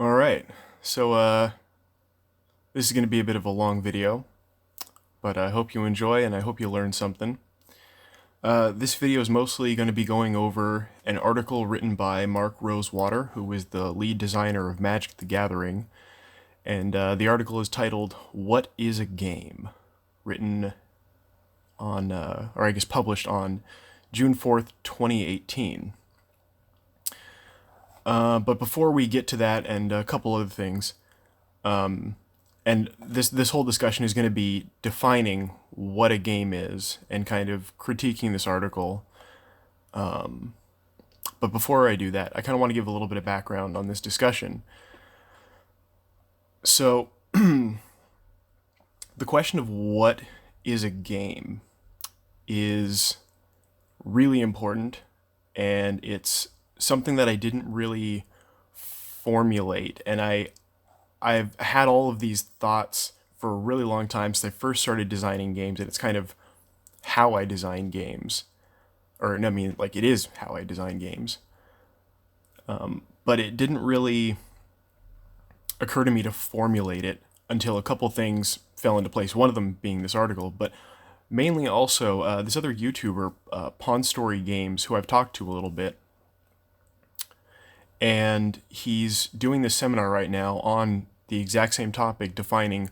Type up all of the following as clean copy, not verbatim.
All right, so this is going to be a bit of a long video, but I hope you enjoy and I hope you learn something. This video is mostly going to be going over an article written by Marc Rosewater, who is the lead designer of Magic the Gathering, and the article is titled, "What is a Game?" Written on, or I guess published on June 4th, 2018. But before we get to that and a couple other things, and this whole discussion is going to be defining what a game is and kind of critiquing this article. But before I do that, I kind of want to give a little bit of background on this discussion. So, the question of what is a game is really important, and it's something that I didn't really formulate, and I've had all of these thoughts for a really long time since I first started designing games, and it's kind of how I design games. Or, no, I mean, like, it is how I design games. But it didn't really occur to me to formulate it until a couple things fell into place, one of them being this article, but mainly also this other YouTuber, Pawn Story Games, who I've talked to a little bit. And he's doing this seminar right now on the exact same topic, defining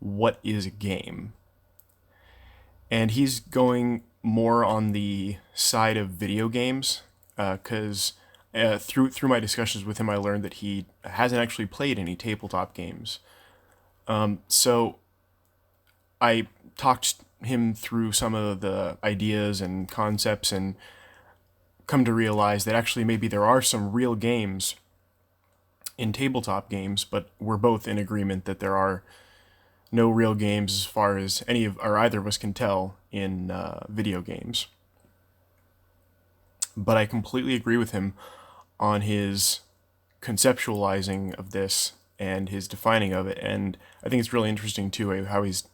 what is a game. And he's going more on the side of video games, because through my discussions with him, I learned that he hasn't actually played any tabletop games. So I talked him through some of the ideas and concepts and come to realize that actually maybe there are some real games in tabletop games, but we're both in agreement that there are no real games as far as any of or either of us can tell in video games. But I completely agree with him on his conceptualizing of this and his defining of it, and I think it's really interesting too how he's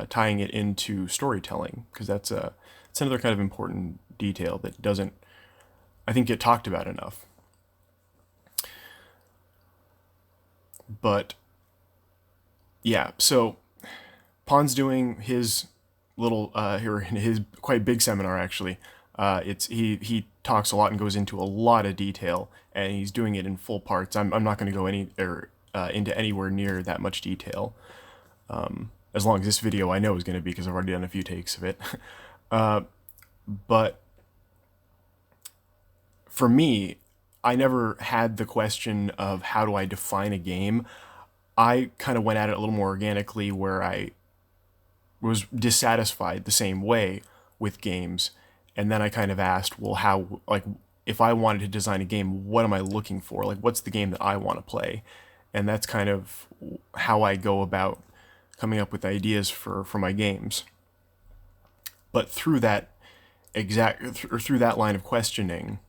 tying it into storytelling, because that's another kind of important detail that doesn't, I think, get talked about enough. But yeah, so Pawn's doing his little his quite big seminar actually. He talks a lot and goes into a lot of detail, and he's doing it in full parts. I'm not going to go into anywhere near that much detail. As long as this video I know is going to be, because I've already done a few takes of it. But for me, I never had the question of how do I define a game. I kind of went at it a little more organically, where I was dissatisfied the same way with games, and then I kind of asked, well, how, like, if I wanted to design a game, what am I looking for? Like, what's the game that I want to play? And that's kind of how I go about coming up with ideas for my games. But through that line of questioning,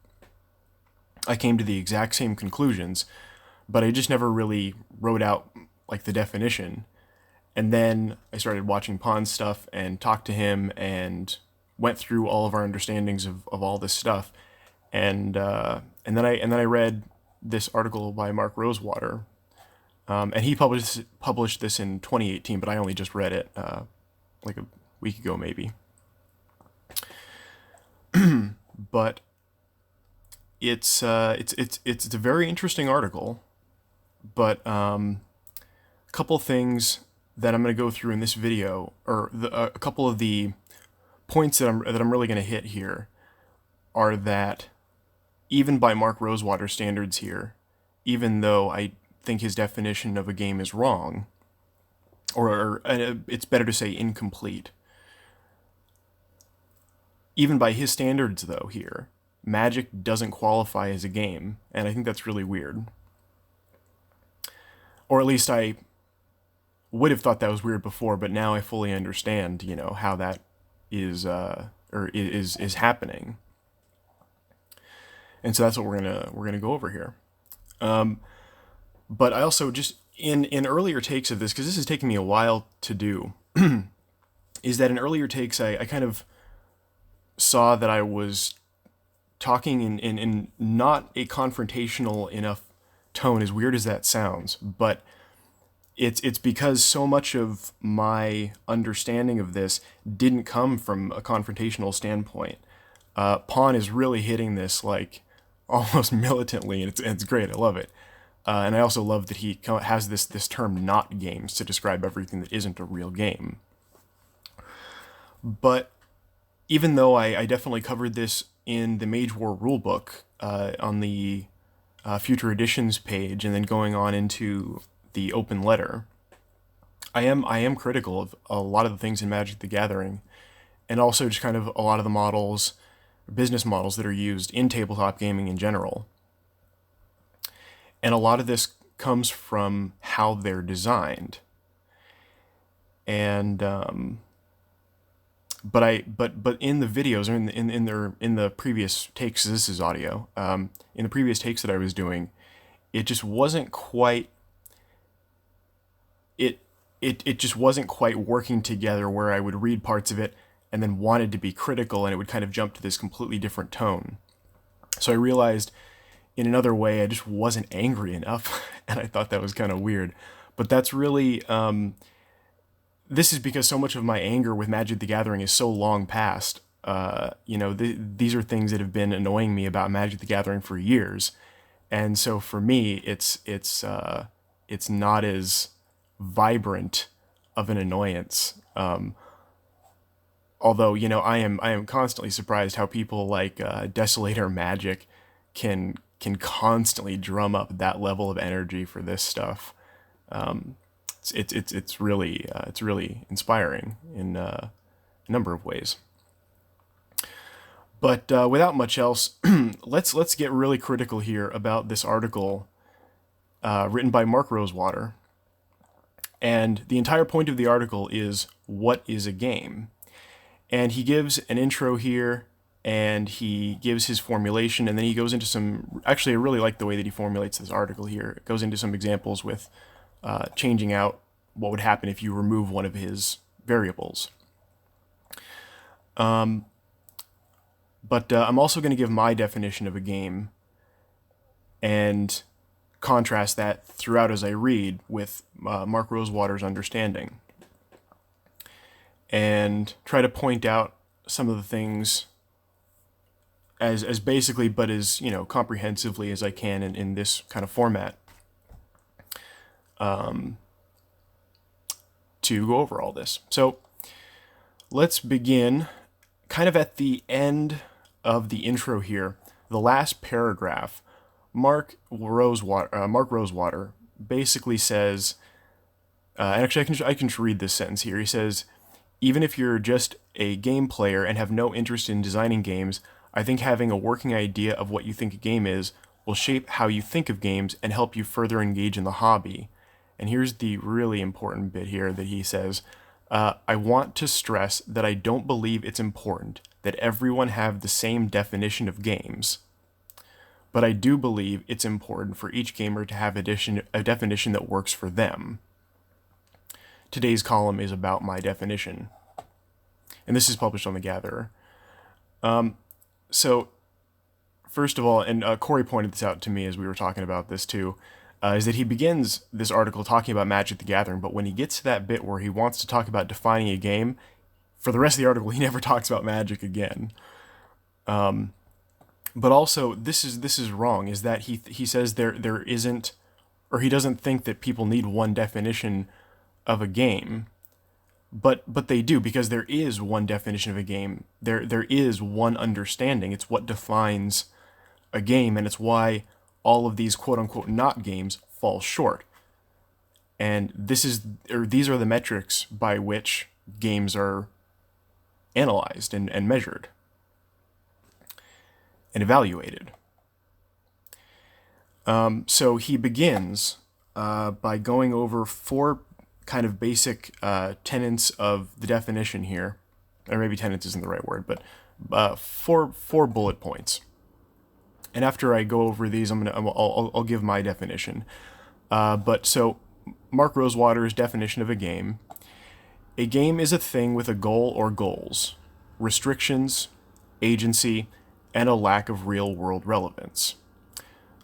I came to the exact same conclusions, but I just never really wrote out like the definition. And then I started watching Pawn's stuff and talked to him and went through all of our understandings of all this stuff. And then I read this article by Marc Rosewater, and he published this in 2018, but I only just read it like a week ago maybe. But it's a very interesting article, but a couple things that I'm going to go through in this video, or a couple of the points that I'm really going to hit here, are that even by Marc Rosewater standards here, even though I think his definition of a game is wrong, or it's better to say incomplete, even by his standards though here, Magic doesn't qualify as a game, and I think that's really weird. Or at least I would have thought that was weird before, but now I fully understand, how that is is happening. And so that's what we're gonna go over here. But I also just in earlier takes of this, because this is taking me a while to do, is that in earlier takes I kind of saw that I was talking in not a confrontational enough tone, as weird as that sounds, but it's because so much of my understanding of this didn't come from a confrontational standpoint. Pawn is really hitting this like almost militantly, and it's great. I love it. And I also love that he has this term "not games" to describe everything that isn't a real game. But even though I definitely covered this in the Mage War rulebook on the future editions page, and then going on into the open letter, I am critical of a lot of the things in Magic the Gathering, and also just kind of a lot of the models, business models that are used in tabletop gaming in general. And a lot of this comes from how they're designed. And but in the videos, or in the previous takes, this is audio. In the previous takes that I was doing, it just wasn't quite. It just wasn't quite working together, where I would read parts of it and then wanted to be critical, and it would kind of jump to this completely different tone. So I realized in another way I just wasn't angry enough, and I thought that was kind of weird. But that's really this is because so much of my anger with Magic the Gathering is so long past. These are things that have been annoying me about Magic the Gathering for years, and so for me, it's not as vibrant of an annoyance. Although I am constantly surprised how people like Desolator Magic can constantly drum up that level of energy for this stuff. It's really inspiring in a number of ways. But without much else, let's get really critical here about this article written by Marc Rosewater. And the entire point of the article is, what is a game? And he gives an intro here, and he gives his formulation, and then he goes into some... Actually, I really like the way that he formulates this article here. It goes into some examples with changing out what would happen if you remove one of his variables. But I'm also going to give my definition of a game, and contrast that throughout as I read with Marc Rosewater's understanding, and try to point out some of the things as basically, but as comprehensively as I can in this kind of format, to go over all this. So let's begin kind of at the end of the intro here, the last paragraph. Marc Rosewater basically says, and actually I can read this sentence here. He says, "Even if you're just a game player and have no interest in designing games, I think having a working idea of what you think a game is will shape how you think of games and help you further engage in the hobby." And here's the really important bit here that he says, "I want to stress that I don't believe it's important that everyone have the same definition of games. But I do believe it's important for each gamer to have a definition that works for them. Today's column is about my definition." And this is published on The Gatherer. So, first of all, and Corey pointed this out to me as we were talking about this too, is that he begins this article talking about Magic the Gathering, but when he gets to that bit where he wants to talk about defining a game, for the rest of the article he never talks about Magic again. But also, this is wrong, is that he says there isn't, or he doesn't think that people need one definition of a game, but they do, because there is one definition of a game. There is one understanding. It's what defines a game, and it's why all of these quote-unquote not games fall short. And these are the metrics by which games are analyzed and measured and evaluated. So he begins by going over four kind of basic tenets of the definition here, or maybe tenets isn't the right word, but four bullet points. And after I go over these, I'll give my definition. But so Marc Rosewater's definition of a game: a game is a thing with a goal or goals, restrictions, agency, and a lack of real-world relevance.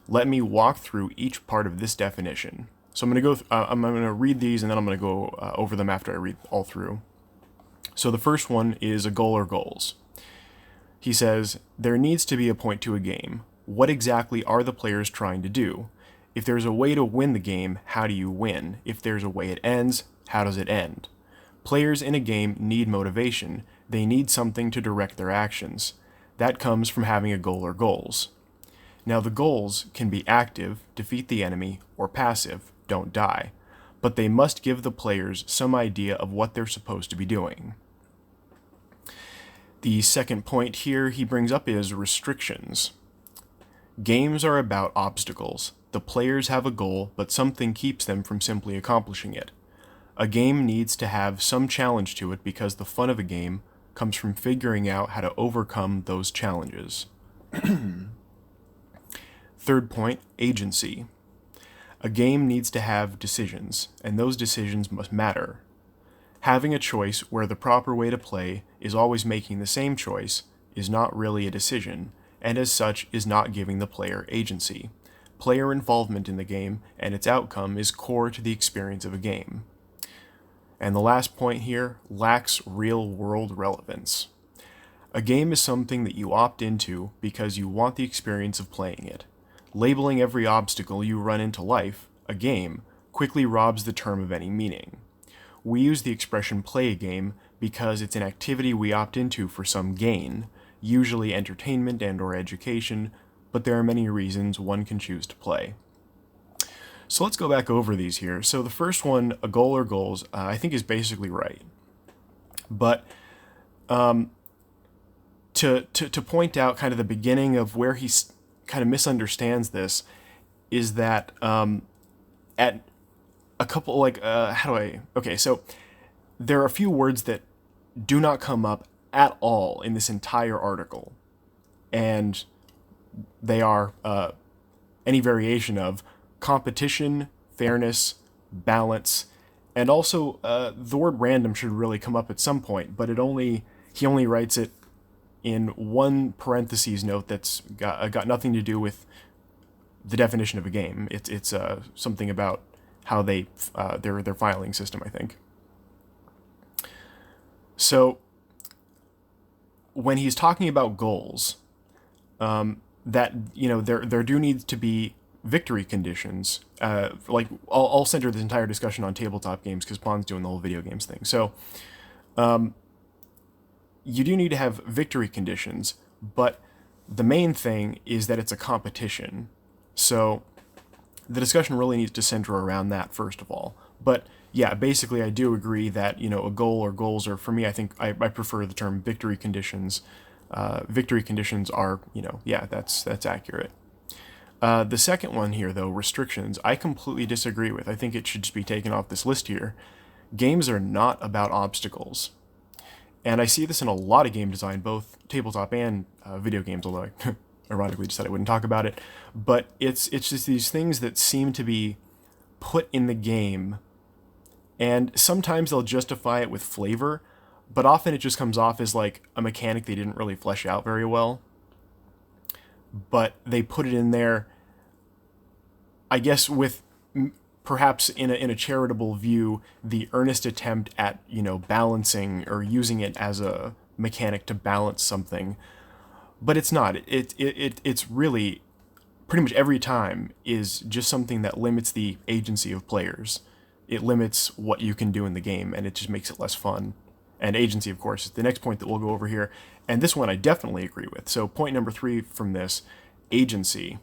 Let me walk through each part of this definition. So I'm going to I'm going to read these, and then I'm going to go over them after I read all through. So the first one is a goal or goals. He says, there needs to be a point to a game. What exactly are the players trying to do? If there's a way to win the game, how do you win? If there's a way it ends, how does it end? Players in a game need motivation. They need something to direct their actions. That comes from having a goal or goals. Now the goals can be active, defeat the enemy, or passive, don't die. But they must give the players some idea of what they're supposed to be doing. The second point here he brings up is restrictions. Games are about obstacles. The players have a goal, but something keeps them from simply accomplishing it. A game needs to have some challenge to it because the fun of a game comes from figuring out how to overcome those challenges. Third point, agency. A game needs to have decisions, and those decisions must matter. Having a choice where the proper way to play is always making the same choice is not really a decision, and as such is not giving the player agency. Player involvement in the game and its outcome is core to the experience of a game. And the last point here, lacks real-world relevance. A game is something that you opt into because you want the experience of playing it. Labeling every obstacle you run into life, a game, quickly robs the term of any meaning. We use the expression play a game because it's an activity we opt into for some gain, usually entertainment and or education, but there are many reasons one can choose to play. So let's go back over these here. So the first one, a goal or goals, I think is basically right. But to point out kind of the beginning of where he kind of misunderstands this is that at a couple, like, okay, so there are a few words that do not come up at all in this entire article. And they are any variation of competition, fairness, balance, and also the word random should really come up at some point, but he only writes it in one parentheses note that's got nothing to do with the definition of a game. It's something about how they their filing system, I think. So when he's talking about goals, that there do need to be victory conditions. Like I'll center this entire discussion on tabletop games because Pon's doing the whole video games thing. So you do need to have victory conditions, but the main thing is that it's a competition. So the discussion really needs to center around that first of all. But yeah, basically I do agree that, a goal or goals are, for me, I think I prefer the term victory conditions. Victory conditions are, yeah, that's accurate. The second one here, though, restrictions, I completely disagree with. I think it should just be taken off this list here. Games are not about obstacles. And I see this in a lot of game design, both tabletop and video games, although I ironically just said I wouldn't talk about it. But it's just these things that seem to be put in the game, and sometimes they'll justify it with flavor, but often it just comes off as like a mechanic they didn't really flesh out very well. But they put it in there, I guess, with perhaps in a charitable view, the earnest attempt at, balancing or using it as a mechanic to balance something. But it's not. It's really, pretty much every time, is just something that limits the agency of players. It limits what you can do in the game, and it just makes it less fun. And agency, of course, is the next point that we'll go over here. And this one I definitely agree with. So point number 3 from this, agency.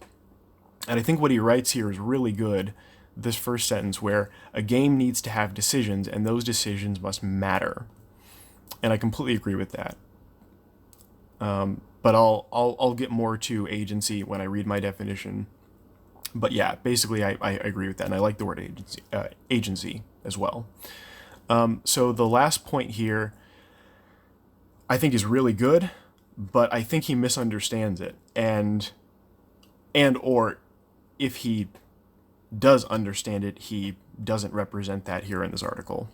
And I think what he writes here is really good, this first sentence, where a game needs to have decisions, and those decisions must matter. And I completely agree with that. But I'll get more to agency when I read my definition. But yeah, basically I agree with that, and I like the word agency as well. So the last point here I think is really good, but I think he misunderstands it, and or if he does understand it, he doesn't represent that here in this article.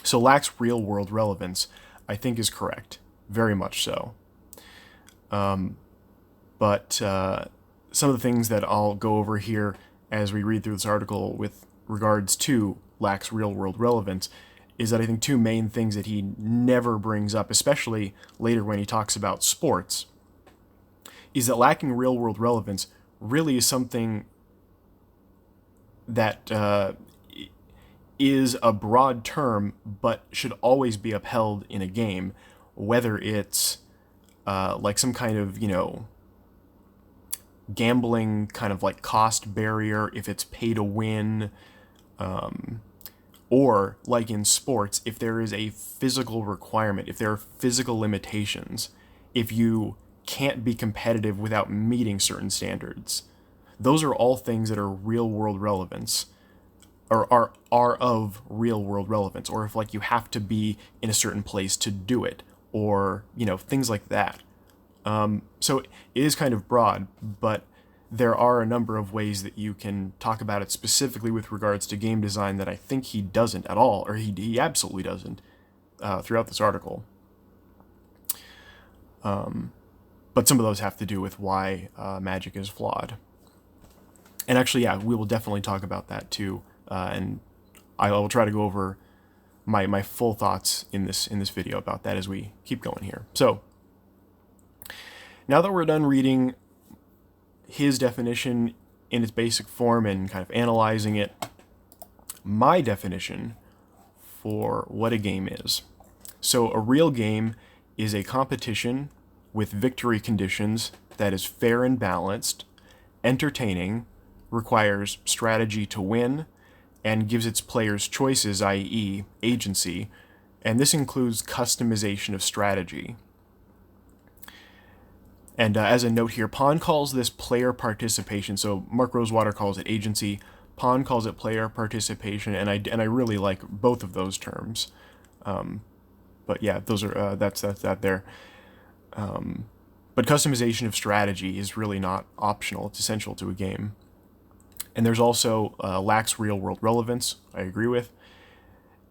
So lacks real-world relevance, I think, is correct, very much so. But some of the things that I'll go over here as we read through this article with regards to lacks real-world relevance is that I think two main things that he never brings up, especially later when he talks about sports, is that lacking real-world relevance really is something that is a broad term, but should always be upheld in a game, whether it's like some kind of, gambling kind of like cost barrier, if it's pay to win, or like in sports, if there is a physical requirement, if there are physical limitations, if you can't be competitive without meeting certain standards. Those are all things that are real world relevance, or are of real world relevance, or if like you have to be in a certain place to do it, or things like that. So it is kind of broad, but there are a number of ways that you can talk about it specifically with regards to game design that I think he doesn't at all, or he absolutely doesn't throughout this article. But some of those have to do with why Magic is flawed. And actually, yeah, we will definitely talk about that too. And I will try to go over my full thoughts in this video about that as we keep going here. So, now that we're done reading his definition in its basic form and kind of analyzing it, my definition for what a game is. So a real game is a competition with victory conditions that is fair and balanced, entertaining, requires strategy to win, and gives its players choices, i.e. agency, and this includes customization of strategy. And as a note here, Pond calls this player participation. So Mark Rosewater calls it agency. Pond calls it player participation, and I really like both of those terms. But yeah, those are that's that there. But customization of strategy is really not optional; it's essential to a game. And there's also lacks real world relevance. I agree with.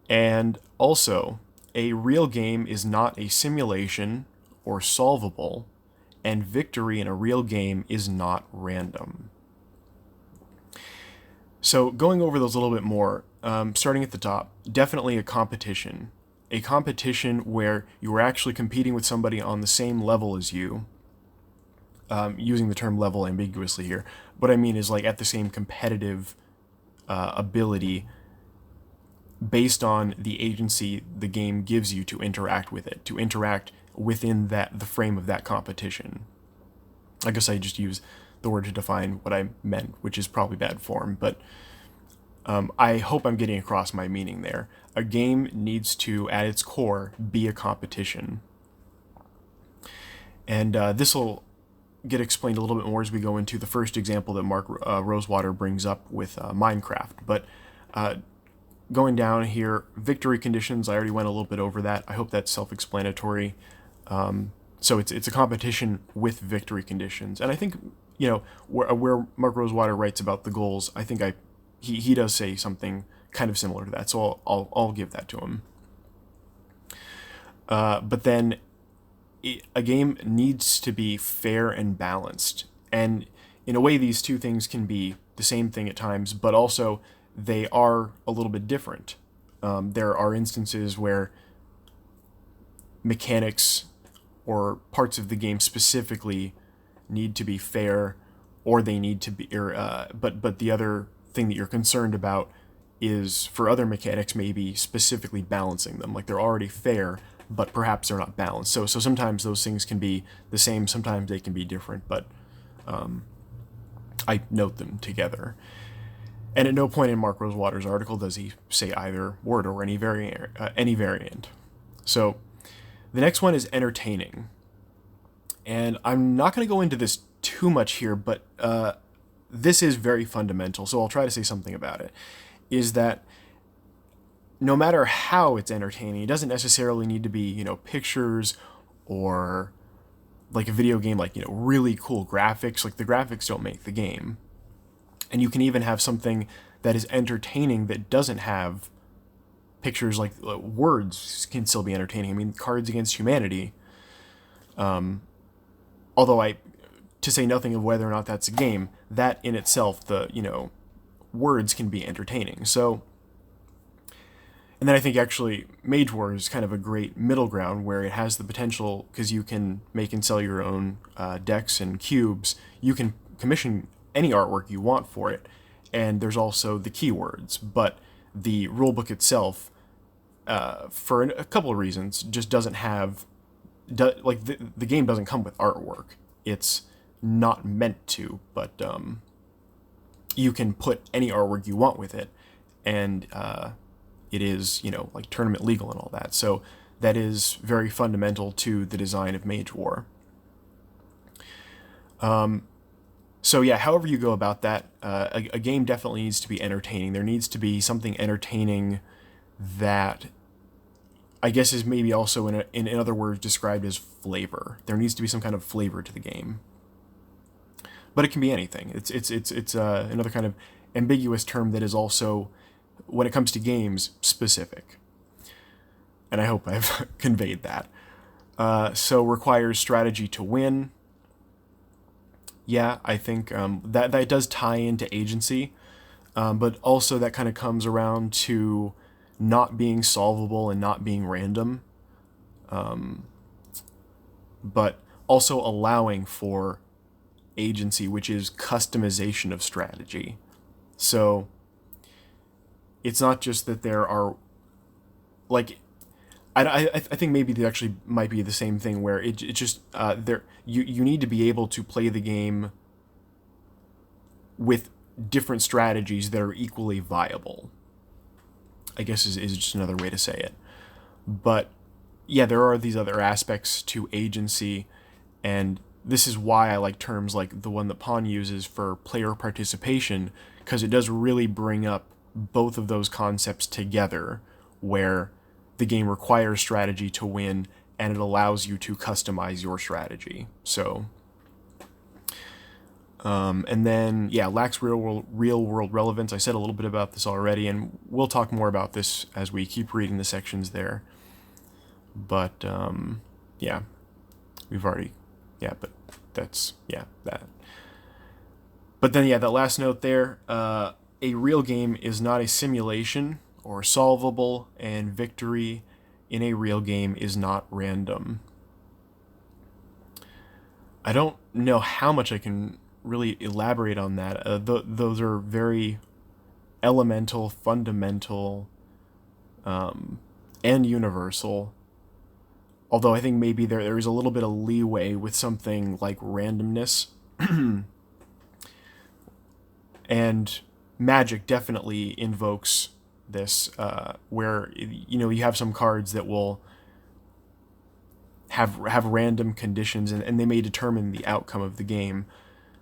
And also, a real game is not a simulation or solvable. And victory in a real game is not random. So going over those a little bit more, starting at the top, definitely a competition. A competition where you are actually competing with somebody on the same level as you. Using the term level ambiguously here. What I mean is like at the same competitive ability based on the agency the game gives you to interact with it, to interact within the frame of that competition. I guess I just use the word to define what I meant, which is probably bad form, but I hope I'm getting across my meaning there. A game needs to, at its core, be a competition. And this will get explained a little bit more as we go into the first example that Mark Rosewater brings up with Minecraft. But going down here, victory conditions, I already went a little bit over that. I hope that's self-explanatory. So it's a competition with victory conditions. And I think, where Mark Rosewater writes about the goals, I think he does say something kind of similar to that. So I'll give that to him. But then a game needs to be fair and balanced. And in a way, these two things can be the same thing at times, but also they are a little bit different. There are instances where mechanics or parts of the game specifically need to be fair, or they need to be, but the other thing that you're concerned about is for other mechanics maybe specifically balancing them. Like they're already fair, but perhaps they're not balanced. So sometimes those things can be the same, sometimes they can be different, but I note them together. And at no point in Mark Rosewater's article does he say either word or any variant. So the next one is entertaining. And I'm not going to go into this too much here, but this is very fundamental, so I'll try to say something about it, is that no matter how it's entertaining, it doesn't necessarily need to be, pictures or like a video game, like, really cool graphics. Like the graphics don't make the game. And you can even have something that is entertaining that doesn't have pictures. Like words can still be entertaining. I mean, Cards Against Humanity, although I to say nothing of whether or not that's a game, that in itself, the, words can be entertaining. So, and then I think actually Mage War is kind of a great middle ground where it has the potential, because you can make and sell your own decks and cubes. You can commission any artwork you want for it, and there's also the keywords. But the rulebook itself, for a couple of reasons, just doesn't have, the game doesn't come with artwork. It's not meant to, but you can put any artwork you want with it, and it is, like tournament legal and all that. So that is very fundamental to the design of Mage War. So yeah, however you go about that, a game definitely needs to be entertaining. There needs to be something entertaining that I guess is maybe also in other words described as flavor. There needs to be some kind of flavor to the game. But it can be anything. It's another kind of ambiguous term that is also, when it comes to games, specific. And I hope I've conveyed that. So requires strategy to win. Yeah, I think that does tie into agency, but also that kind of comes around to not being solvable and not being random, but also allowing for agency, which is customization of strategy. So it's not just that there are, like, I think maybe they actually might be the same thing, where it just you need to be able to play the game with different strategies that are equally viable, I guess is just another way to say it. But yeah, there are these other aspects to agency, and this is why I like terms like the one that Pon uses for player participation, because it does really bring up both of those concepts together, where the game requires strategy to win, and it allows you to customize your strategy. So, and then, yeah, lacks real world relevance. I said a little bit about this already, and we'll talk more about this as we keep reading the sections there. But, yeah, we've already, yeah, but that's, yeah, that. But then, yeah, that last note there, a real game is not a simulation or solvable, and victory in a real game is not random. I don't know how much I can really elaborate on that. Those are very elemental, fundamental, and universal. Although I think maybe there is a little bit of leeway with something like randomness. And Magic definitely invokes this, where you have some cards that will have random conditions, and they may determine the outcome of the game.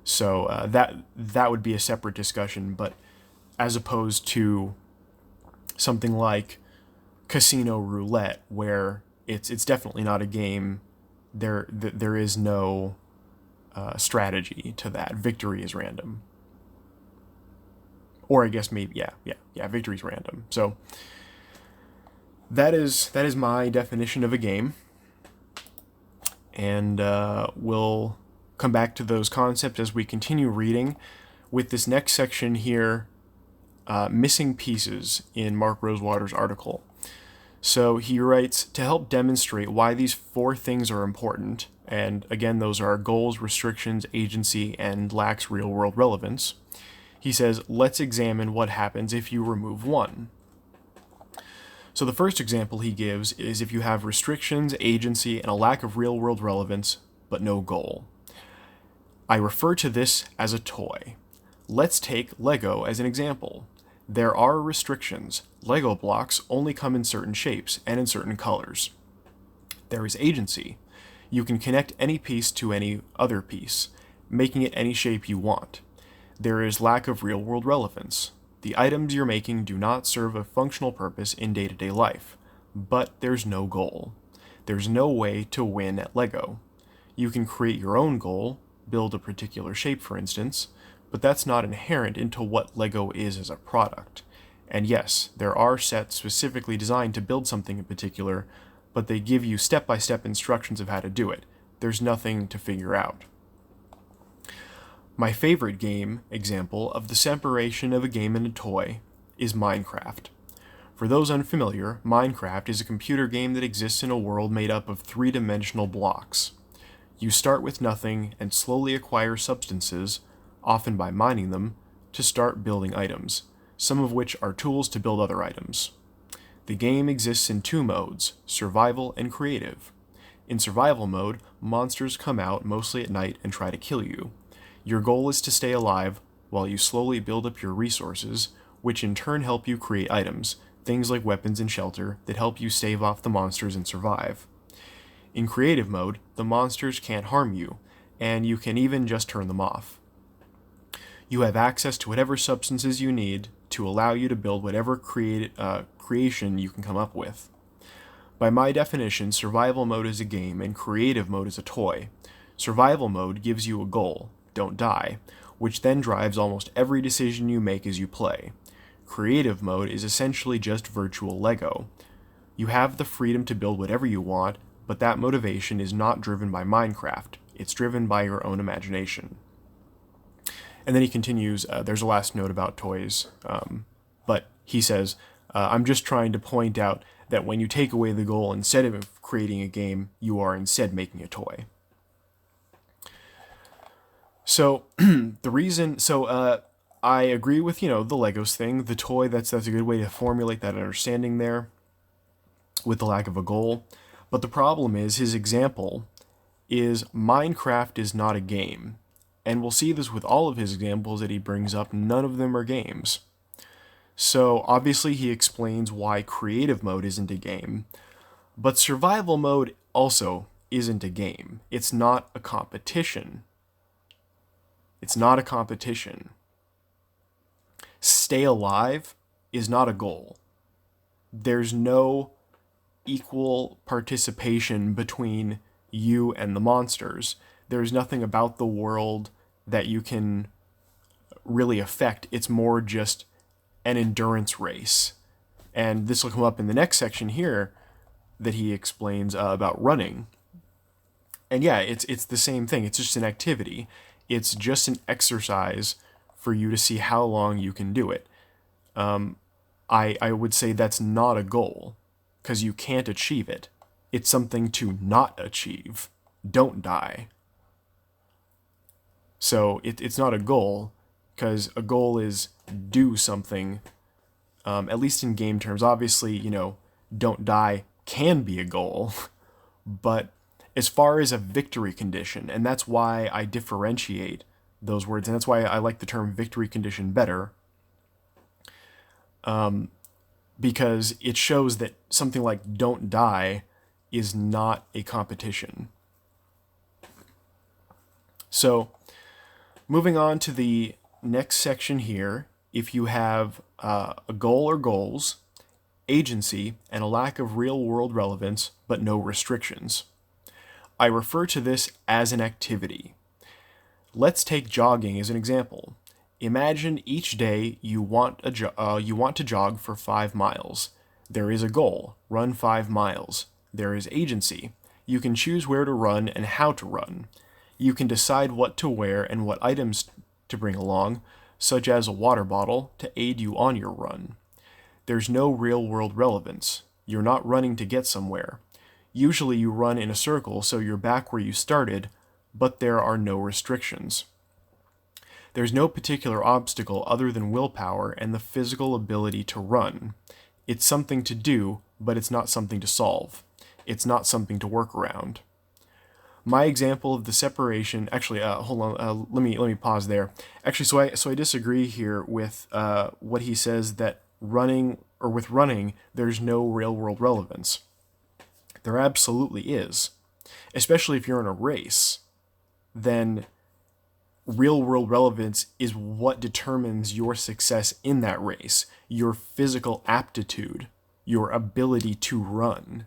So that would be a separate discussion. But as opposed to something like Casino Roulette, where it's definitely not a game, there is no strategy to that. Victory is random. Or I guess maybe, yeah, victory's random. So that is my definition of a game. And we'll come back to those concepts as we continue reading with this next section here, missing pieces in Mark Rosewater's article. So he writes, to help demonstrate why these 4 things are important, and again, those are goals, restrictions, agency, and lacks real-world relevance. He says, let's examine what happens if you remove one. So the first example he gives is if you have restrictions, agency, and a lack of real-world relevance, but no goal. I refer to this as a toy. Let's take Lego as an example. There are restrictions. Lego blocks only come in certain shapes and in certain colors. There is agency. You can connect any piece to any other piece, making it any shape you want. There is lack of real-world relevance. The items you're making do not serve a functional purpose in day-to-day life, but there's no goal. There's no way to win at Lego. You can create your own goal, build a particular shape for instance, but that's not inherent into what Lego is as a product. And yes, there are sets specifically designed to build something in particular, but they give you step-by-step instructions of how to do it. There's nothing to figure out. My favorite game example of the separation of a game and a toy is Minecraft. For those unfamiliar, Minecraft is a computer game that exists in a world made up of three-dimensional blocks. You start with nothing and slowly acquire substances, often by mining them, to start building items, some of which are tools to build other items. The game exists in two modes, survival and creative. In survival mode, monsters come out mostly at night and try to kill you. Your goal is to stay alive while you slowly build up your resources, which in turn help you create items, things like weapons and shelter, that help you stave off the monsters and survive. In creative mode, the monsters can't harm you, and you can even just turn them off. You have access to whatever substances you need to allow you to build whatever creation you can come up with. By my definition, survival mode is a game and creative mode is a toy. Survival mode gives you a goal, don't die, which then drives almost every decision you make as you play. Creative mode is essentially just virtual Lego. You have the freedom to build whatever you want, but that motivation is not driven by Minecraft. It's driven by your own imagination. And then he continues, there's a last note about toys, but he says, I'm just trying to point out that when you take away the goal, instead of creating a game, you are instead making a toy. So I agree with, the Legos thing, the toy, that's a good way to formulate that understanding there with the lack of a goal. But the problem is, his example is Minecraft is not a game. And we'll see this with all of his examples that he brings up, none of them are games. So obviously he explains why creative mode isn't a game, but survival mode also isn't a game. It's not a competition. It's not a competition. Stay alive is not a goal. There's no equal participation between you and the monsters. There's nothing about the world that you can really affect. It's more just an endurance race. And this will come up in the next section here that he explains about running. And yeah, it's the same thing. It's just an activity. It's just an exercise for you to see how long you can do it. I would say that's not a goal, because you can't achieve it. It's something to not achieve. Don't die. So it's not a goal, because a goal is do something, at least in game terms. Obviously, don't die can be a goal, but as far as a victory condition, and that's why I differentiate those words, and that's why I like the term victory condition better, because it shows that something like don't die is not a competition. So, moving on to the next section here, if you have a goal or goals, agency, and a lack of real-world relevance, but no restrictions. I refer to this as an activity. Let's take jogging as an example. Imagine each day you want to jog for 5 miles. There is a goal, run 5 miles. There is agency. You can choose where to run and how to run. You can decide what to wear and what items to bring along, such as a water bottle, to aid you on your run. There's no real-world relevance. You're not running to get somewhere. Usually you run in a circle, so you're back where you started, but there are no restrictions. There's no particular obstacle other than willpower and the physical ability to run. It's something to do, but it's not something to solve. It's not something to work around. My example of the separation, actually, hold on, let me pause there. Actually, so I disagree here with what he says that with running, there's no real-world relevance. There absolutely is. Especially if you're in a race, then real-world relevance is what determines your success in that race, your physical aptitude, your ability to run.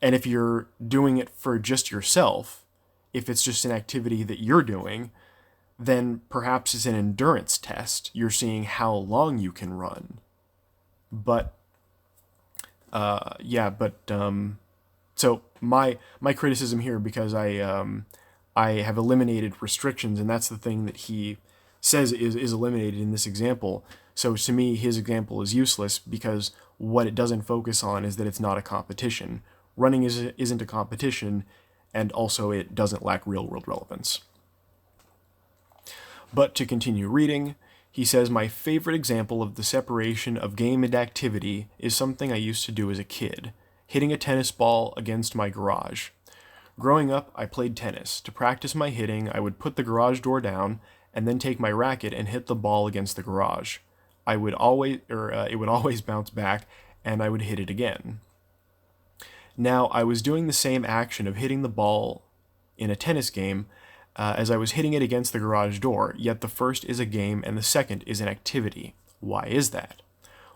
And if you're doing it for just yourself, if it's just an activity that you're doing, then perhaps it's an endurance test. You're seeing how long you can run. But, so my criticism here, because I I have eliminated restrictions, and that's the thing that he says is eliminated in this example. So to me, his example is useless because what it doesn't focus on is that it's not a competition. Running isn't a competition, and also it doesn't lack real-world relevance. But to continue reading, he says, my favorite example of the separation of game and activity is something I used to do as a kid, hitting a tennis ball against my garage. Growing up, I played tennis. To practice my hitting, I would put the garage door down and then take my racket and hit the ball against the garage. It would always bounce back, and I would hit it again. Now, I was doing the same action of hitting the ball in a tennis game as I was hitting it against the garage door, yet the first is a game and the second is an activity. Why is that?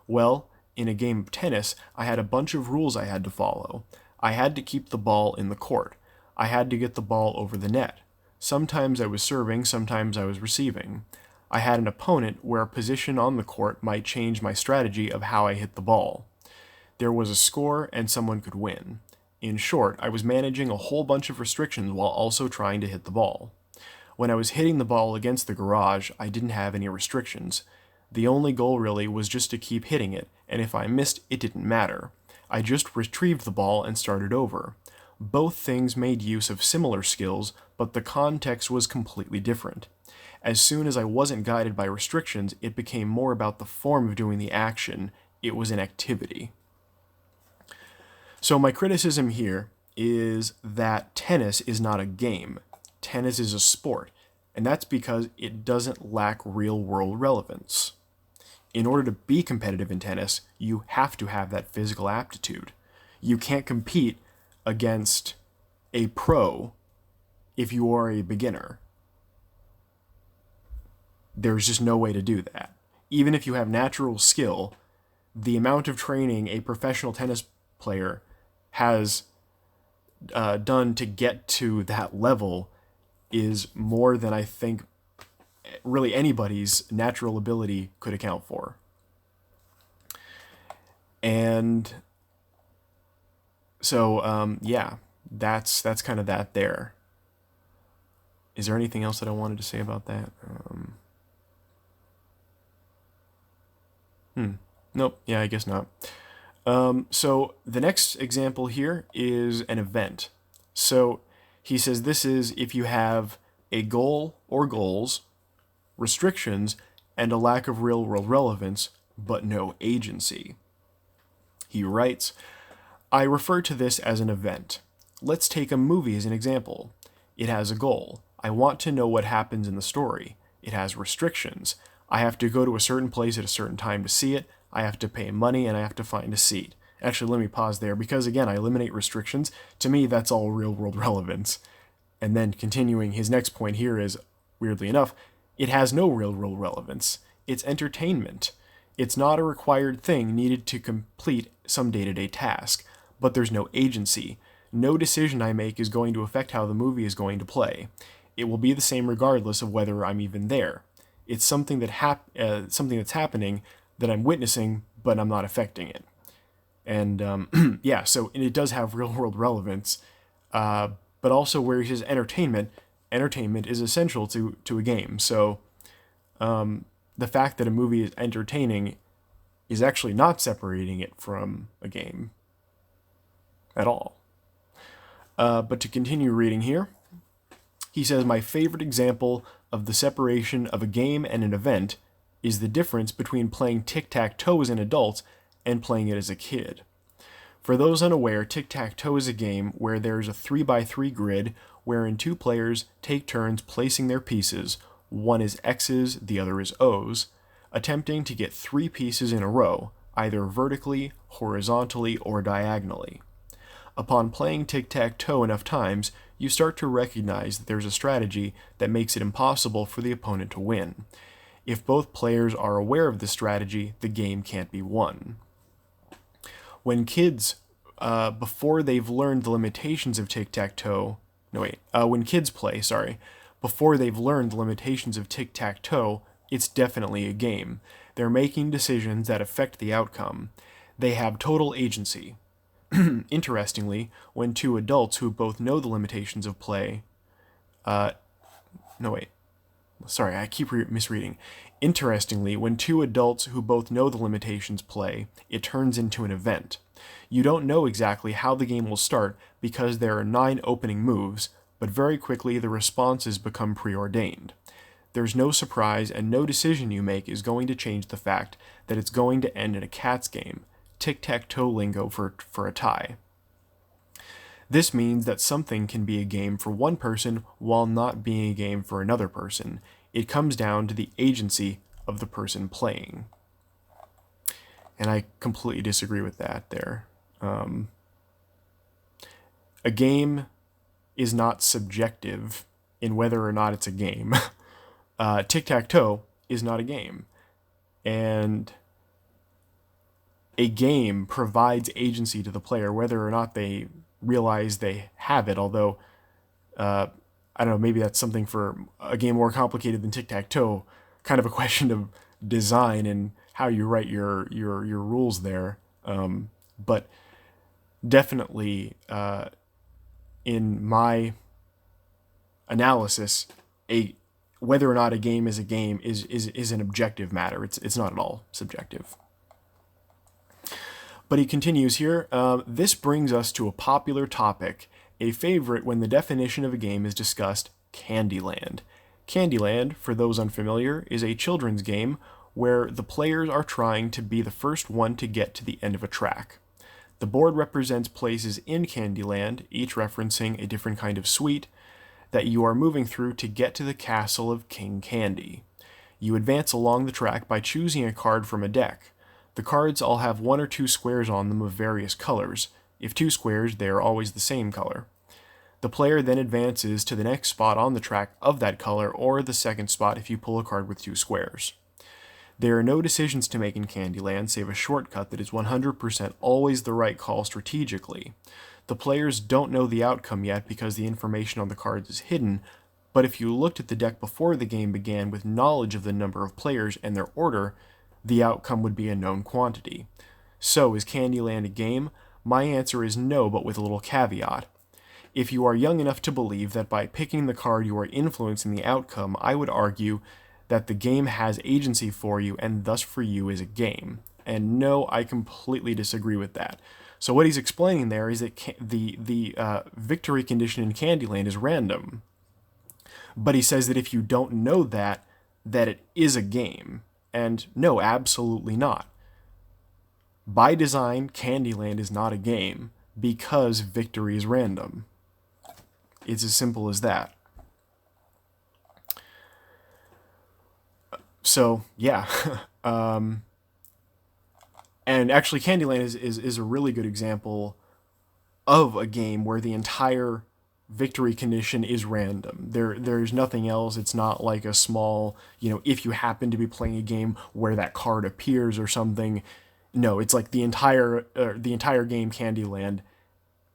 Well, in a game of tennis, I had a bunch of rules I had to follow. I had to keep the ball in the court. I had to get the ball over the net. Sometimes I was serving, sometimes I was receiving. I had an opponent where a position on the court might change my strategy of how I hit the ball. There was a score and someone could win. In short, I was managing a whole bunch of restrictions while also trying to hit the ball. When I was hitting the ball against the garage, I didn't have any restrictions. The only goal really was just to keep hitting it, and if I missed, it didn't matter. I just retrieved the ball and started over. Both things made use of similar skills, but the context was completely different. As soon as I wasn't guided by restrictions, it became more about the form of doing the action. It was an activity. So my criticism here is that tennis is not a game. Tennis is a sport, and that's because it doesn't lack real-world relevance. In order to be competitive in tennis, you have to have that physical aptitude. You can't compete against a pro if you are a beginner. There's just no way to do that. Even if you have natural skill, the amount of training a professional tennis player has done to get to that level is more than I think really anybody's natural ability could account for. And so, yeah, that's kind of that there. Is there anything else that I wanted to say about that? Nope. Yeah, I guess not. So the next example here is an event. So he says this is if you have a goal or goals, restrictions, and a lack of real-world relevance, but no agency. He writes, I refer to this as an event. Let's take a movie as an example. It has a goal. I want to know what happens in the story. It has restrictions. I have to go to a certain place at a certain time to see it. I have to pay money, and I have to find a seat. Actually, let me pause there, because again, I eliminate restrictions. To me, that's all real-world relevance. And then continuing, his next point here is, weirdly enough, it has no real-world relevance. It's entertainment. It's not a required thing needed to complete some day-to-day task, but there's no agency. No decision I make is going to affect how the movie is going to play. It will be the same regardless of whether I'm even there. It's something something that's happening that I'm witnessing, but I'm not affecting it. And yeah, so it does have real-world relevance, but also where he says entertainment is essential to a game. So the fact that a movie is entertaining is actually not separating it from a game at all. But to continue reading here, he says, my favorite example of the separation of a game and an event is the difference between playing tic-tac-toe as an adult and playing it as a kid. For those unaware, tic-tac-toe is a game where there's a 3x3 grid wherein two players take turns placing their pieces, one is X's, the other is O's, attempting to get 3 pieces in a row, either vertically, horizontally, or diagonally. Upon playing tic-tac-toe enough times, you start to recognize that there's a strategy that makes it impossible for the opponent to win. If both players are aware of this strategy, the game can't be won. When kids, before they've learned the limitations of tic-tac-toe, when kids play, before they've learned the limitations of tic-tac-toe, it's definitely a game. They're making decisions that affect the outcome. They have total agency. Interestingly, when two adults who both know the limitations of play No, wait. Sorry, I keep misreading. Interestingly, when two adults who both know the limitations play, it turns into an event. You don't know exactly how the game will start because there are 9 opening moves, but very quickly the responses become preordained. There's no surprise, and no decision you make is going to change the fact that it's going to end in a cats game, tic-tac-toe lingo for a tie. This means that something can be a game for one person while not being a game for another person. It comes down to the agency of the person playing. And I completely disagree with that there. A game is not subjective in whether or not it's a game. Tic-tac-toe is not a game. And a game provides agency to the player whether or not they realize they have it, although I don't know, maybe that's something for a game more complicated than tic-tac-toe, kind of a question of design and how you write your rules there. But definitely, in my analysis, whether or not a game is a game is an objective matter. It's not at all subjective. But he continues here, this brings us to a popular topic, a favorite when the definition of a game is discussed, Candyland. Candyland, for those unfamiliar, is a children's game where the players are trying to be the first one to get to the end of a track. The board represents places in Candyland, each referencing a different kind of suite, that you are moving through to get to the castle of King Candy. You advance along the track by choosing a card from a deck. The cards all have 1 or 2 squares on them of various colors. If 2 squares, they are always the same color. The player then advances to the next spot on the track of that color, or the second spot if you pull a card with 2 squares. There are no decisions to make in Candyland save a shortcut that is 100% always the right call strategically. The players don't know the outcome yet because the information on the cards is hidden, but if you looked at the deck before the game began with knowledge of the number of players and their order, the outcome would be a known quantity. So, is Candyland a game? My answer is no, but with a little caveat. If you are young enough to believe that by picking the card you are influencing the outcome, I would argue that the game has agency for you and thus for you is a game. And no, I completely disagree with that. So what he's explaining there is that the victory condition in Candyland is random. But he says that if you don't know that it is a game. And no, absolutely not. By design, Candyland is not a game because victory is random. It's as simple as that. So, yeah. And actually, Candyland is a really good example of a game where the entire victory condition is random. There's nothing else. It's not like a small, if you happen to be playing a game where that card appears or something. No, it's like the entire game, Candyland,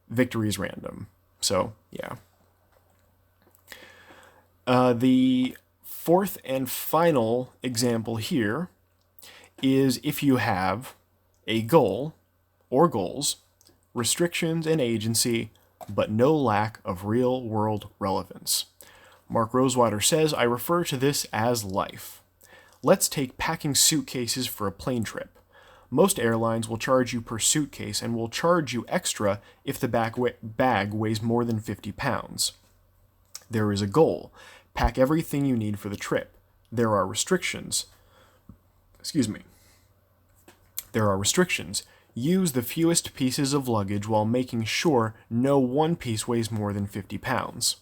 victory is random. So, yeah. The fourth and final example here is if you have a goal or goals, restrictions and agency, but no lack of real-world relevance. Marc Rosewater says, I refer to this as life. Let's take packing suitcases for a plane trip. Most airlines will charge you per suitcase and will charge you extra if the bag weighs more than 50 pounds. There is a goal. Pack everything you need for the trip. There are restrictions. There are restrictions. Use the fewest pieces of luggage while making sure no one piece weighs more than 50 pounds.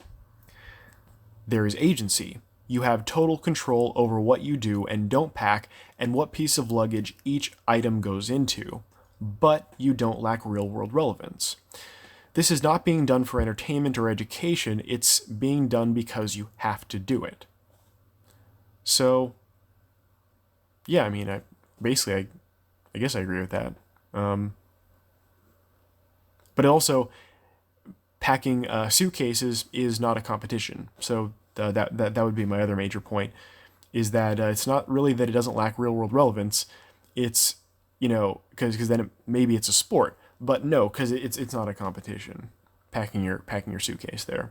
There is agency. You have total control over what you do and don't pack and what piece of luggage each item goes into, but you don't lack real-world relevance. This is not being done for entertainment or education, it's being done because you have to do it. So, yeah, I mean, I guess I agree with that. But also, packing suitcases is not a competition. So that would be my other major point, is that it's not really that it doesn't lack real-world relevance. It's, because then maybe it's a sport. But no, because it's not a competition, packing your suitcase there.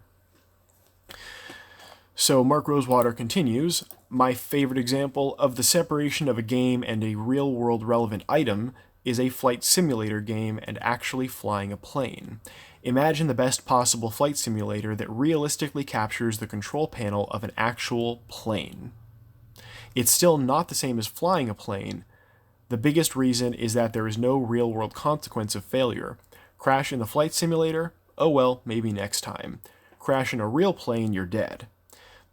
So Mark Rosewater continues, my favorite example of the separation of a game and a real-world relevant item is a flight simulator game and actually flying a plane. Imagine the best possible flight simulator that realistically captures the control panel of an actual plane. It's still not the same as flying a plane. The biggest reason is that there is no real-world consequence of failure. Crash in the flight simulator? Oh well, maybe next time. Crash in a real plane, you're dead.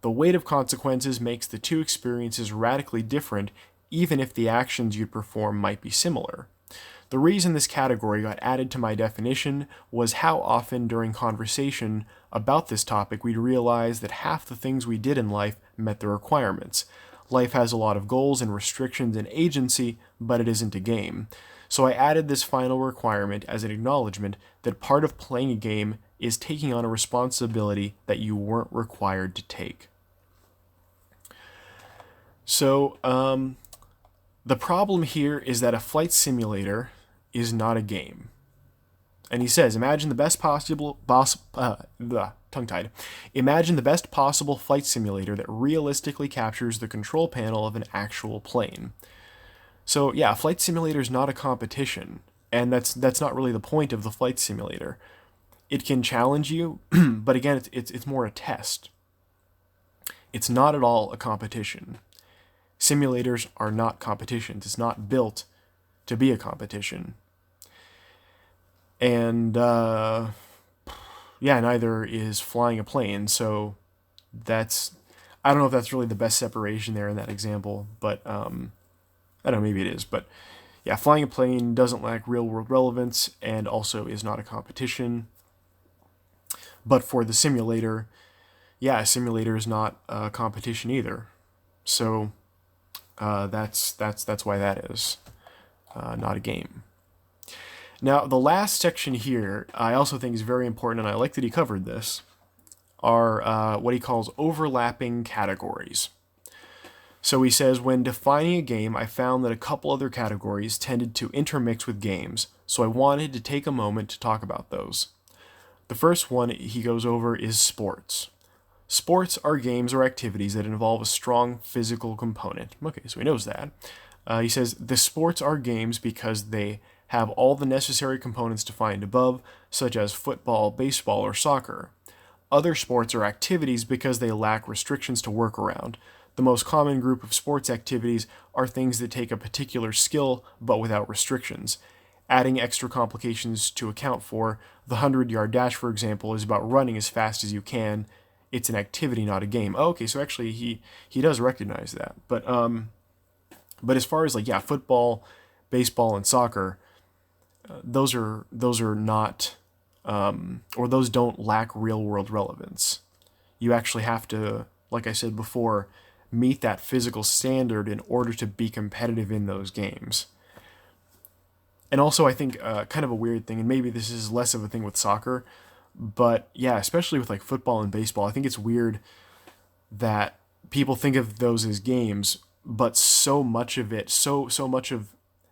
The weight of consequences makes the two experiences radically different, even if the actions you'd perform might be similar. The reason this category got added to my definition was how often during conversation about this topic we'd realize that half the things we did in life met the requirements. Life has a lot of goals and restrictions and agency, but it isn't a game. So I added this final requirement as an acknowledgement that part of playing a game is taking on a responsibility that you weren't required to take. So, the problem here is that a flight simulator is not a game. And he says, imagine the best possible Imagine the best possible flight simulator that realistically captures the control panel of an actual plane. So yeah, a flight simulator is not a competition, and that's not really the point of the flight simulator. It can challenge you, but again, it's more a test. It's not at all a competition. Simulators are not competitions. It's not built to be a competition. And, neither is flying a plane, so I don't know if that's really the best separation there in that example, but, I don't know, maybe it is, but, yeah, flying a plane doesn't lack real-world relevance, and also is not a competition. But for the simulator, a simulator is not a competition either. So, that's why that is not a game. Now, the last section here, I also think is very important, and I like that he covered this, are what he calls overlapping categories. So he says, when defining a game, I found that a couple other categories tended to intermix with games, so I wanted to take a moment to talk about those. The first one he goes over is sports. Sports are games or activities that involve a strong physical component. Okay, so he knows that. He says, the sports are games because they have all the necessary components defined above, such as football, baseball, or soccer. Other sports are activities because they lack restrictions to work around. The most common group of sports activities are things that take a particular skill but without restrictions. Adding extra complications to account for, the 100-yard dash, for example, is about running as fast as you can. It's an activity, not a game. Oh, okay, so actually he does recognize that. But as far as football, baseball, and soccer, those are not, or those don't lack real world relevance. You actually have to, like I said before, meet that physical standard in order to be competitive in those games. And also, I think kind of a weird thing, and maybe this is less of a thing with soccer, but yeah, especially with football and baseball, I think it's weird that people think of those as games, but so much of it, so much of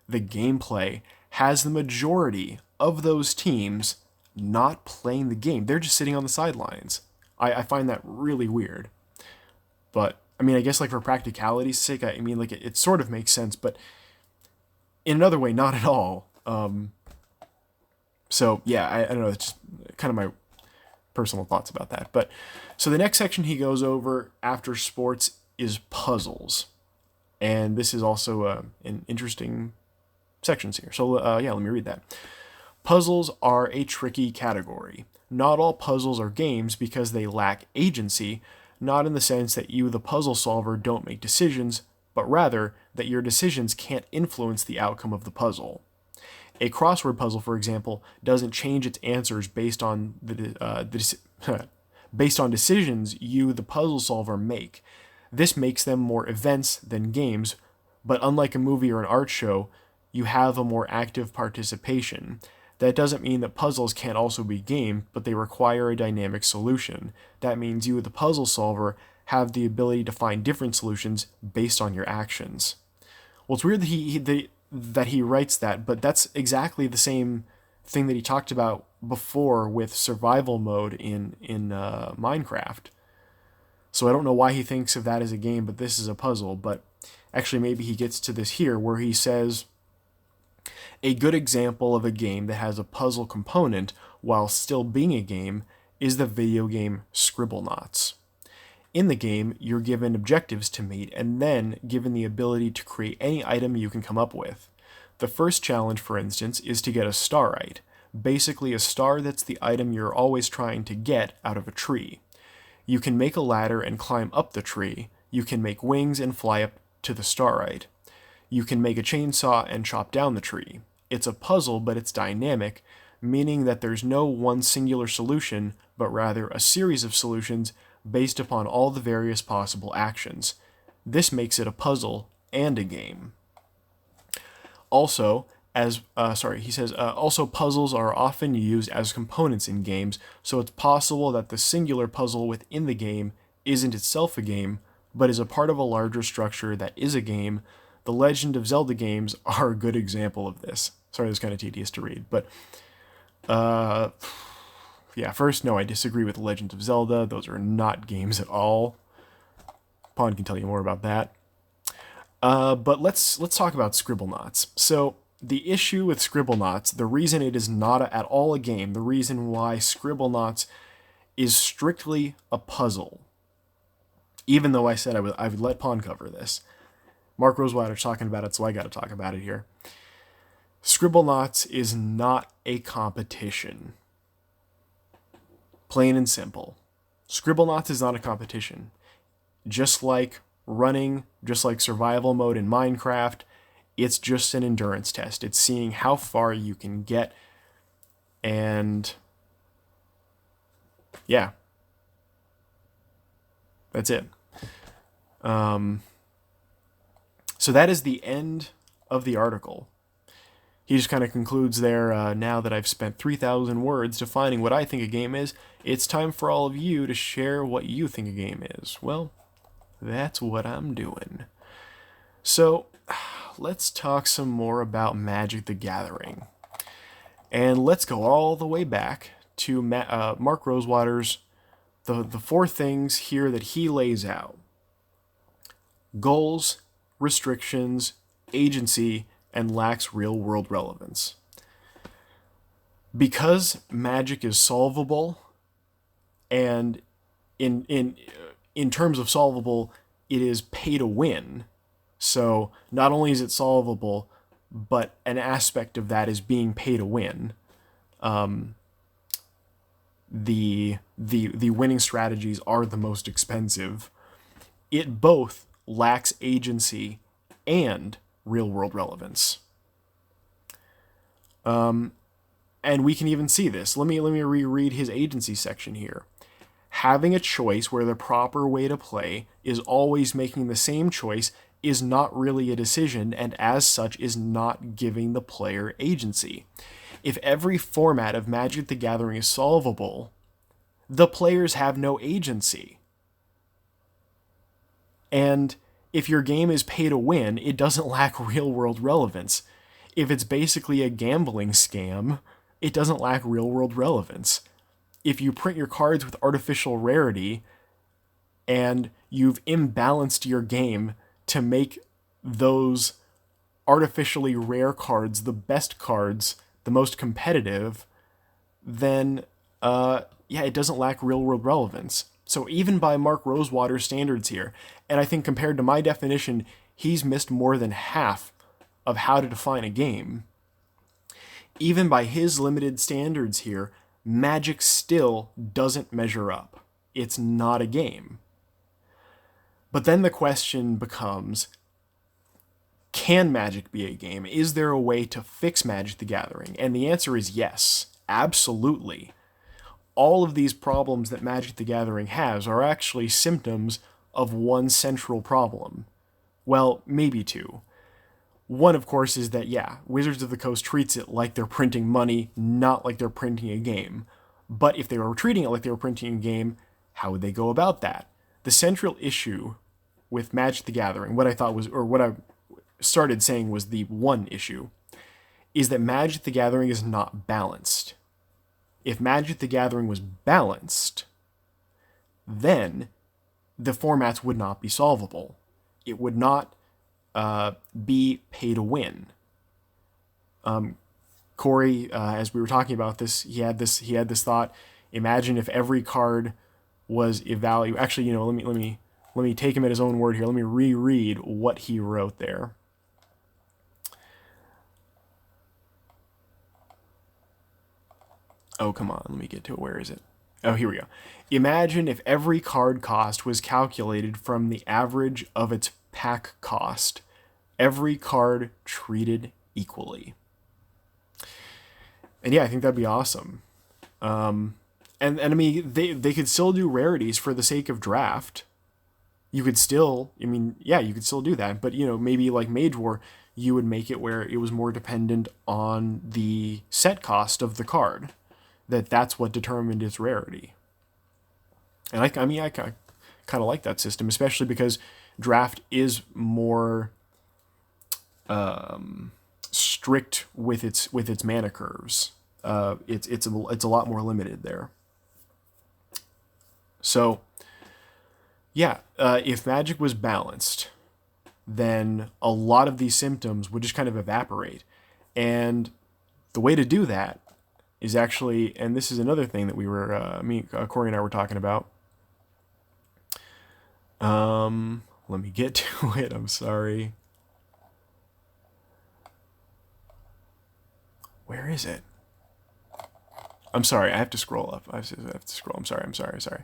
the gameplay has the majority of those teams not playing the game. They're just sitting on the sidelines. I find that really weird. But, I mean, I guess for practicality's sake, it sort of makes sense, but in another way, not at all. So, yeah, I don't know, it's just kind of my personal thoughts about that. But, so the next section he goes over after sports is puzzles. And this is also an interesting sections here. So, let me read that. Puzzles are a tricky category. Not all puzzles are games because they lack agency, not in the sense that you, the puzzle solver, don't make decisions, but rather that your decisions can't influence the outcome of the puzzle. A crossword puzzle, for example, doesn't change its answers based on based on decisions you, the puzzle solver, make. This makes them more events than games, but unlike a movie or an art show, you have a more active participation. That doesn't mean that puzzles can't also be gamed, but they require a dynamic solution. That means you, the puzzle solver, have the ability to find different solutions based on your actions. Well, it's weird that he writes that, but that's exactly the same thing that he talked about before with survival mode in Minecraft. So I don't know why he thinks of that as a game, but this is a puzzle. But actually, maybe he gets to this here, where he says, a good example of a game that has a puzzle component while still being a game is the video game Scribblenauts. In the game, you're given objectives to meet and then given the ability to create any item you can come up with. The first challenge, for instance, is to get a starite, basically a star that's the item you're always trying to get out of a tree. You can make a ladder and climb up the tree. You can make wings and fly up to the starite. You can make a chainsaw and chop down the tree. It's a puzzle, but it's dynamic, meaning that there's no one singular solution, but rather a series of solutions based upon all the various possible actions. This makes it a puzzle and a game. Also, he says, also puzzles are often used as components in games, so it's possible that the singular puzzle within the game isn't itself a game, but is a part of a larger structure that is a game. The Legend of Zelda games are a good example of this. Sorry, this is kind of tedious to read, but first, no, I disagree with The Legend of Zelda. Those are not games at all. Pond can tell you more about that. But let's talk about Scribblenauts. So the issue with Scribblenauts, the reason it is not at all a game, the reason why Scribblenauts is strictly a puzzle, even though I said I would let Pond cover this. Marc Rosewater's talking about it, so I got to talk about it here. Scribblenauts is not a competition. Plain and simple. Scribblenauts is not a competition. Just like running, just like survival mode in Minecraft, it's just an endurance test. It's seeing how far you can get, and yeah, that's it. So that is the end of the article. He just kind of concludes there, now that I've spent 3,000 words defining what I think a game is, it's time for all of you to share what you think a game is. Well, that's what I'm doing. So, let's talk some more about Magic the Gathering. And let's go all the way back to Marc Rosewater's, the 4 things here that he lays out. Goals, restrictions, agency, and lacks real-world relevance. Because Magic is solvable, and in terms of solvable, it is pay to win. So not only is it solvable, but an aspect of that is being pay to win. The winning strategies are the most expensive. It both lacks agency and real-world relevance. And we can even see this. Let me reread his agency section here. Having a choice where the proper way to play is always making the same choice is not really a decision, and as such is not giving the player agency. If every format of Magic the Gathering is solvable, the players have no agency. And if your game is pay to win, it doesn't lack real-world relevance. If it's basically a gambling scam, it doesn't lack real-world relevance. If you print your cards with artificial rarity and you've imbalanced your game to make those artificially rare cards the best cards, the most competitive, then it doesn't lack real-world relevance. So even by Marc Rosewater's standards here, and I think compared to my definition, he's missed more than half of how to define a game. Even by his limited standards here, Magic still doesn't measure up. It's not a game. But then the question becomes, can Magic be a game? Is there a way to fix Magic the Gathering? And the answer is yes, absolutely. All of these problems that Magic the Gathering has are actually symptoms of one central problem. Well, maybe 2. One, of course, is that, Wizards of the Coast treats it like they're printing money, not like they're printing a game. But if they were treating it like they were printing a game, how would they go about that? The central issue with Magic the Gathering, what I started saying was the one issue, is that Magic the Gathering is not balanced. If Magic the Gathering was balanced, then the formats would not be solvable. It would not be pay to win. Corey, as we were talking about this, he had this thought. Imagine if every card was evaluated. Actually, you know, let me take him at his own word here. Let me reread what he wrote there. Oh, come on. Let me get to it. Where is it? Oh, here we go. Imagine if every card cost was calculated from the average of its pack cost. Every card treated equally. And yeah, I think that'd be awesome. And I mean, they could still do rarities for the sake of draft. You could still, I mean, yeah, you could still do that. But, you know, maybe like Mage War, you would make it where it was more dependent on the set cost of the card. That's what determined its rarity. And I mean, I kind of like that system, especially because draft is more strict with its mana curves. It's a lot more limited there. So, yeah, if Magic was balanced, then a lot of these symptoms would just kind of evaporate. And the way to do that is actually, and this is another thing that we were, Corey and I were talking about. Let me get to it. I'm sorry. Where is it? I'm sorry. I have to scroll up. I have to scroll. I'm sorry.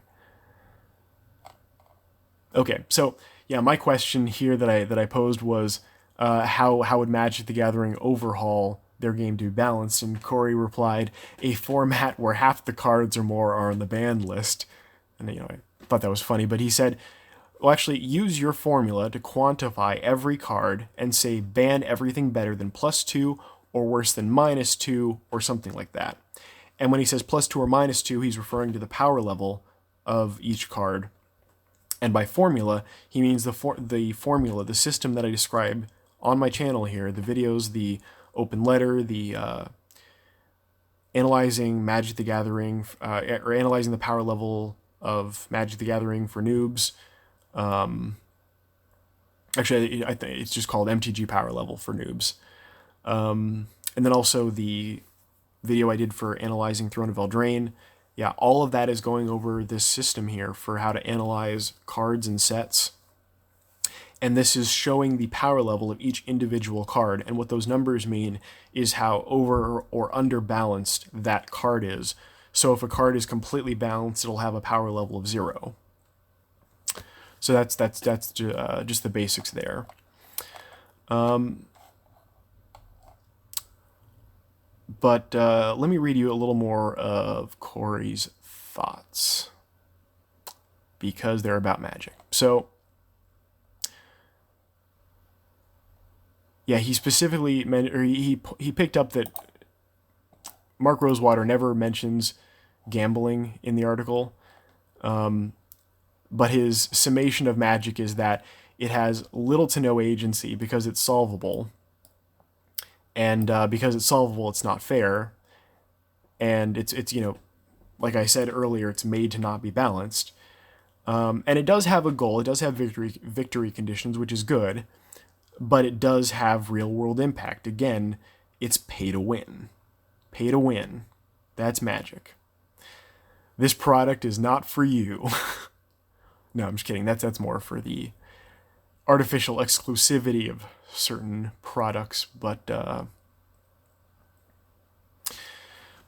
Okay. So yeah, my question here that I posed was, how would Magic the Gathering overhaul their game to be balanced? And Corey replied, a format where half the cards or more are on the banned list. And you know, I thought that was funny, but he said, well, actually, use your formula to quantify every card and say ban everything better than +2 or worse than -2 or something like that. And when he says +2 or -2, he's referring to the power level of each card. And by formula, he means the formula, the system that I describe on my channel here, the videos, the open letter, the analyzing Magic the Gathering, or analyzing the power level of Magic the Gathering for noobs. Actually, I think it's just called MTG Power Level for noobs. And then also the video I did for analyzing Throne of Eldraine. Yeah, all of that is going over this system here for how to analyze cards and sets. And this is showing the power level of each individual card. And what those numbers mean is how over or under balanced that card is. So if a card is completely balanced, it'll have a power level of 0. So that's just the basics there. But let me read you a little more of Corey's thoughts, because they're about Magic. So, yeah, he specifically he picked up that Mark Rosewater never mentions gambling in the article, but his summation of Magic is that it has little to no agency because it's solvable. And because it's solvable, it's not fair. And it's you know, like I said earlier, it's made to not be balanced. And it does have a goal. It does have victory conditions, which is good. But it does have real world impact. Again, it's pay to win. Pay to win. That's Magic. This product is not for you. No, I'm just kidding. That's more for the artificial exclusivity of certain products, but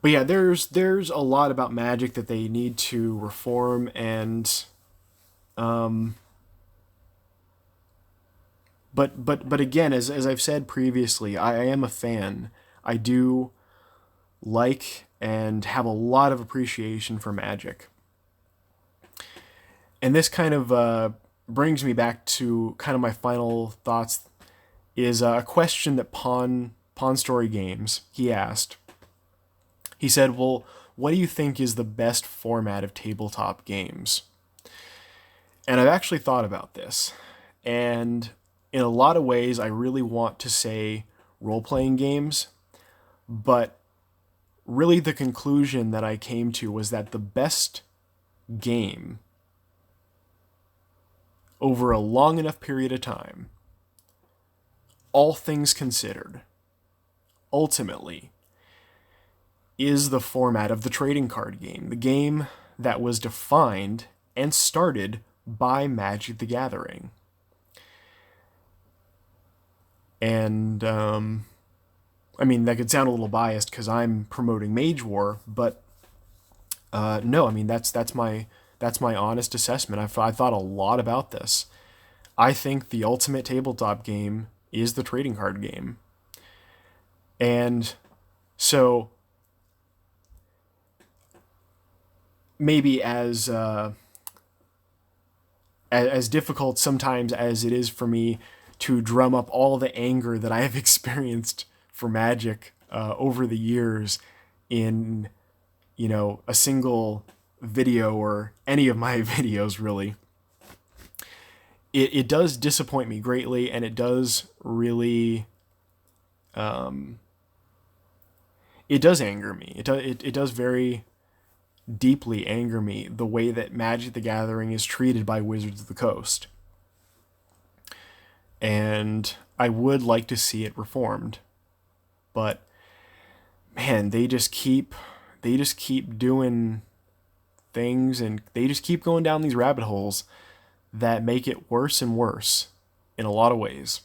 yeah, there's a lot about Magic that they need to reform, and but again, as I've said previously, I am a fan. I do like and have a lot of appreciation for Magic, and this kind of brings me back to kind of my final thoughts. Is a question that Pawn Story Games, he asked. He said, well, what do you think is the best format of tabletop games? And I've actually thought about this. And in a lot of ways, I really want to say role-playing games. But really the conclusion that I came to was that the best game over a long enough period of time, all things considered, ultimately, is the format of the trading card game. The game that was defined and started by Magic the Gathering. And, I mean, that could sound a little biased because I'm promoting Mage War, but no, I mean, that's my honest assessment. I thought a lot about this. I think the ultimate tabletop game is the trading card game. And so maybe as difficult sometimes as it is for me to drum up all the anger that I have experienced for Magic over the years in, a single video or any of my videos, really, it does disappoint me greatly, and it does really, it does anger me. It does very deeply anger me the way that Magic the Gathering is treated by Wizards of the Coast. And I would like to see it reformed. But man, they just keep doing things, and they just keep going down these rabbit holes that make it worse and worse in a lot of ways.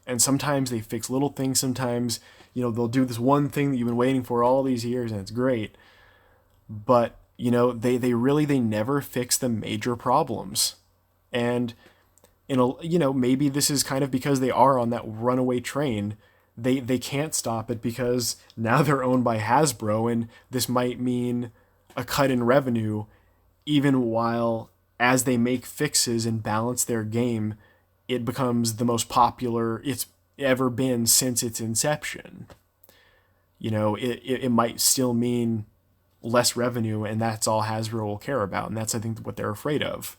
And sometimes they fix little things, sometimes, they'll do this one thing that you've been waiting for all these years and it's great. But, they never fix the major problems. And maybe this is kind of because they are on that runaway train. They can't stop it because now they're owned by Hasbro, and this might mean a cut in revenue, even while as they make fixes and balance their game, it becomes the most popular it's ever been since its inception. It might still mean less revenue, and that's all Hasbro will care about, and that's, I think, what they're afraid of.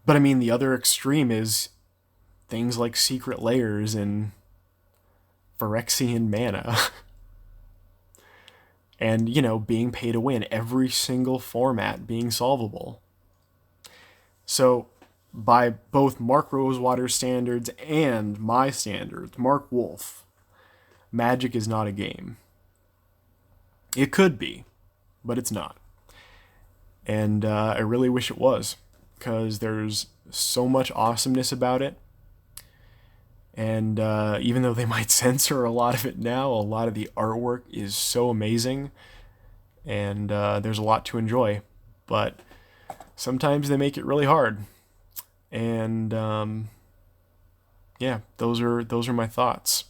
But I mean, the other extreme is things like Secret Layers and Phyrexian Mana. And, being pay to win, every single format being solvable. So, by both Mark Rosewater's standards and my standards, Marc Wolff, Magic is not a game. It could be, but it's not. And I really wish it was, because there's so much awesomeness about it. And even though they might censor a lot of it now, a lot of the artwork is so amazing, and there's a lot to enjoy. But sometimes they make it really hard. And yeah, those are my thoughts.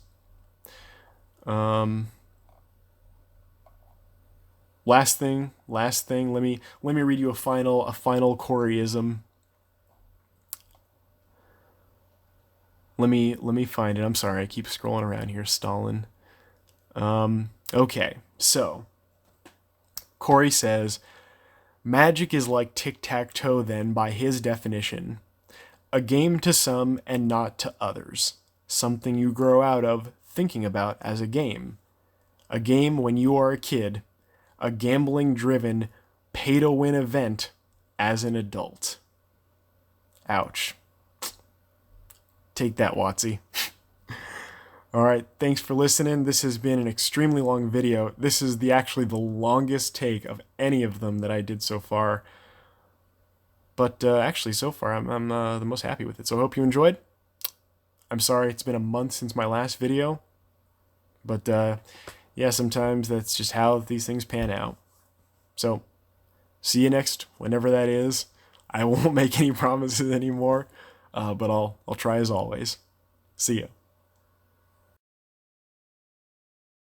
Last thing. Let me read you a final Coreyism. Let me find it. I'm sorry, I keep scrolling around here, Stalin. Okay, so Corey says, Magic is like tic-tac-toe then, by his definition. A game to some and not to others. Something you grow out of thinking about as a game. A game when you are a kid. A gambling-driven, pay-to-win event as an adult. Ouch. Take that, Watsy. Alright, thanks for listening. This has been an extremely long video. This is actually the longest take of any of them that I did so far. But actually, so far, I'm the most happy with it. So I hope you enjoyed. I'm sorry it's been a month since my last video. But yeah, sometimes that's just how these things pan out. So, see you next, whenever that is. I won't make any promises anymore, but I'll try as always. See ya.